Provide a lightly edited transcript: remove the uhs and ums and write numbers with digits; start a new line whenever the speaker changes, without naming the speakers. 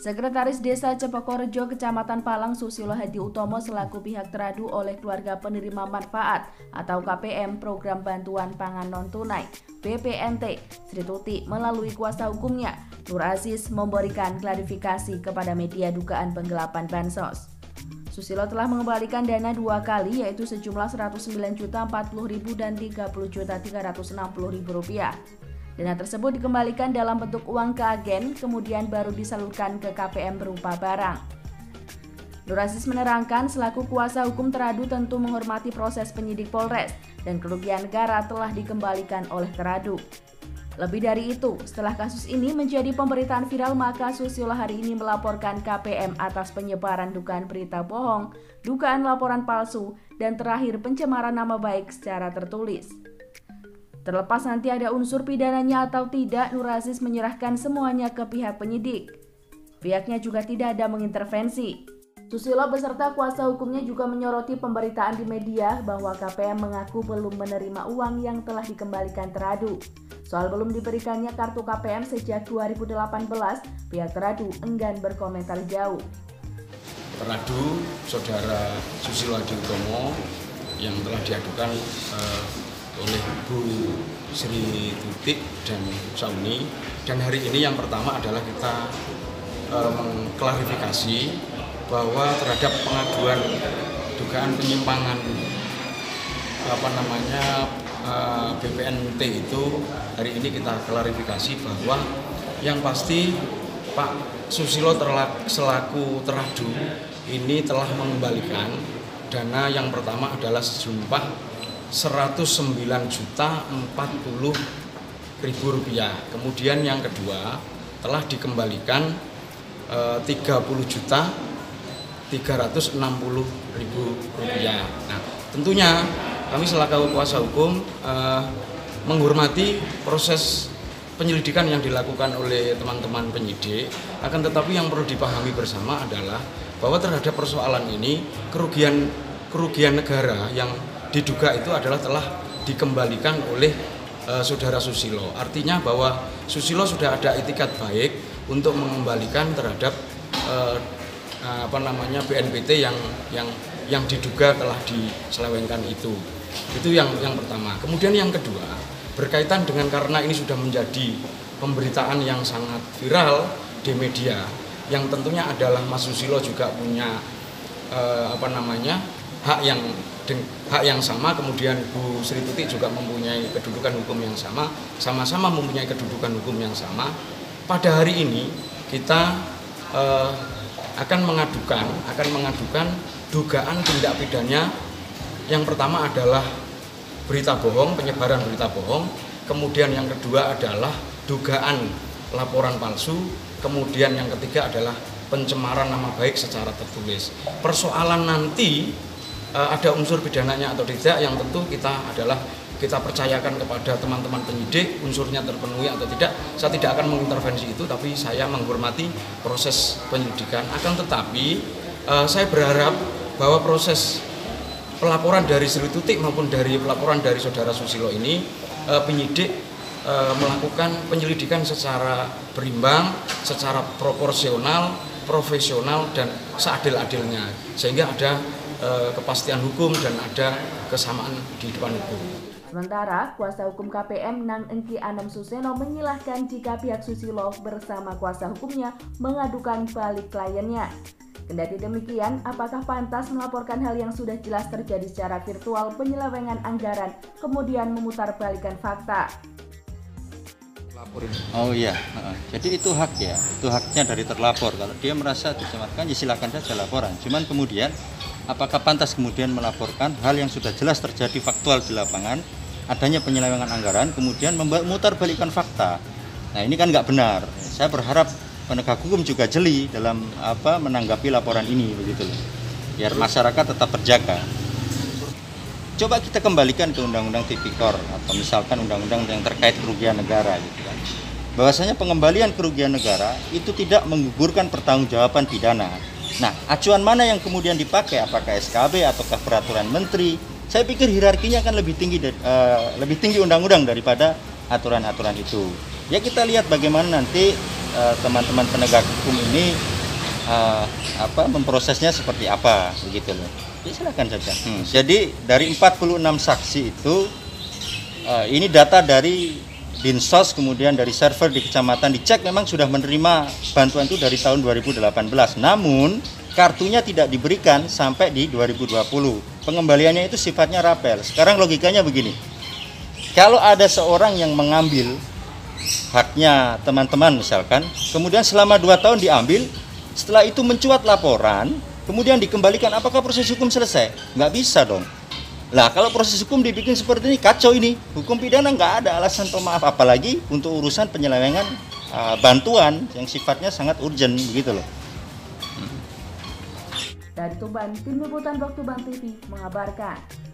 Sekretaris Desa Cepokorejo, Kecamatan Palang, Susilo Hadi Utomo selaku pihak teradu oleh keluarga penerima manfaat atau KPM Program Bantuan Pangan Non-Tunai BPNT Sri Tuti melalui kuasa hukumnya Nur Aziz memberikan klarifikasi kepada media dugaan penggelapan bansos. Susilo telah mengembalikan dana 2 kali, yaitu sejumlah Rp109.040.000 dan Rp30.360.000. Dana tersebut dikembalikan dalam bentuk uang ke agen, kemudian baru disalurkan ke KPM berupa barang. Nur Aziz menerangkan selaku kuasa hukum teradu tentu menghormati proses penyidik Polres dan kerugian negara telah dikembalikan oleh teradu. Lebih dari itu, setelah kasus ini menjadi pemberitaan viral, maka Susilo hari ini melaporkan KPM atas penyebaran dugaan berita bohong, dugaan laporan palsu, dan terakhir pencemaran nama baik secara tertulis. Terlepas nanti ada unsur pidananya atau tidak, Nur Aziz menyerahkan semuanya ke pihak penyidik. Pihaknya juga tidak ada mengintervensi. Susilo beserta kuasa hukumnya juga menyoroti pemberitaan di media bahwa KPM mengaku belum menerima uang yang telah dikembalikan teradu. Soal belum diberikannya kartu KPM sejak 2018, pihak teradu enggan berkomentar jauh.
Teradu Saudara Susilo Hadi Utomo yang telah diadukan oleh Bu Sri Tuti dan Sauni, dan hari ini yang pertama adalah kita mengklarifikasi bahwa terhadap pengaduan dugaan penyimpangan BPNT itu hari ini kita klarifikasi bahwa yang pasti Pak Susilo selaku teradu ini telah mengembalikan dana yang pertama adalah sejumlah Rp109.040.000. Kemudian yang kedua telah dikembalikan Rp30.360.000. Nah, tentunya kami selaku kuasa hukum menghormati proses penyelidikan yang dilakukan oleh teman-teman penyidik. Akan tetapi yang perlu dipahami bersama adalah bahwa terhadap persoalan ini kerugian negara yang diduga itu adalah telah dikembalikan oleh Saudara Susilo. Artinya bahwa Susilo sudah ada itikat baik untuk mengembalikan terhadap BNPT yang diduga telah diselewengkan itu. Itu yang pertama. Kemudian yang kedua, berkaitan dengan karena ini sudah menjadi pemberitaan yang sangat viral di media, yang tentunya adalah Mas Susilo juga punya hak yang sama, kemudian Bu Sri Tuti juga mempunyai kedudukan hukum yang sama, sama-sama mempunyai kedudukan hukum yang sama. Pada hari ini kita akan mengadukan dugaan tindak pidana yang pertama adalah berita bohong, penyebaran berita bohong, kemudian yang kedua adalah dugaan laporan palsu, kemudian yang ketiga adalah pencemaran nama baik secara tertulis. Persoalan nanti ada unsur pidananya atau tidak, yang tentu kita percayakan kepada teman-teman penyidik unsurnya terpenuhi atau tidak. Saya tidak akan mengintervensi itu, tapi saya menghormati proses penyelidikan. Akan tetapi saya berharap bahwa proses pelaporan dari Sri Tuti maupun dari pelaporan dari Saudara Susilo ini penyidik melakukan penyelidikan secara berimbang, secara proporsional, profesional, dan seadil-adilnya, sehingga ada kepastian hukum dan ada kesamaan di depan hukum.
Sementara kuasa hukum KPM Nang Engki Anom Suseno menyilahkan jika pihak Susilo bersama kuasa hukumnya mengadukan balik kliennya. Kendati demikian, apakah pantas melaporkan hal yang sudah jelas terjadi secara virtual, penyelewengan anggaran, kemudian memutarbalikkan fakta?
Oh iya, jadi itu hak ya, itu haknya dari terlapor. Kalau dia merasa dicemarkan, ya silakan saja laporan. Cuman kemudian, apakah pantas kemudian melaporkan hal yang sudah jelas terjadi faktual di lapangan, adanya penyelewengan anggaran, kemudian memutarbalikkan fakta? Nah, ini kan nggak benar. Saya berharap penegak hukum juga jeli dalam menanggapi laporan ini, begitu loh, biar masyarakat tetap terjaga. Coba kita kembalikan ke Undang-Undang Tipikor atau misalkan undang-undang yang terkait kerugian negara, gitu kan. Bahwasanya pengembalian kerugian negara itu tidak menggugurkan pertanggungjawaban pidana. Nah, acuan mana yang kemudian dipakai? Apakah SKB ataukah peraturan menteri? Saya pikir hierarkinya akan lebih tinggi undang-undang daripada aturan-aturan itu. Ya, kita lihat bagaimana nanti teman-teman penegak hukum ini memprosesnya seperti apa begitu loh. Ya, silakan saja. Jadi dari 46 saksi itu ini data dari Dinsos, kemudian dari server di kecamatan dicek memang sudah menerima bantuan itu dari tahun 2018. Namun kartunya tidak diberikan sampai di 2020. Pengembaliannya itu sifatnya rapel. Sekarang logikanya begini. Kalau ada seorang yang mengambil haknya teman-teman misalkan, kemudian selama 2 tahun diambil, setelah itu mencuat laporan, kemudian dikembalikan, apakah proses hukum selesai? Nggak bisa dong. Lah kalau proses hukum dibikin seperti ini, kacau ini. Hukum pidana nggak ada alasan pemaaf, apalagi untuk urusan penyelewengan bantuan yang sifatnya sangat urgent begitu loh.
Dari Tuban, Tim Liputan Waktu Bang TV mengabarkan.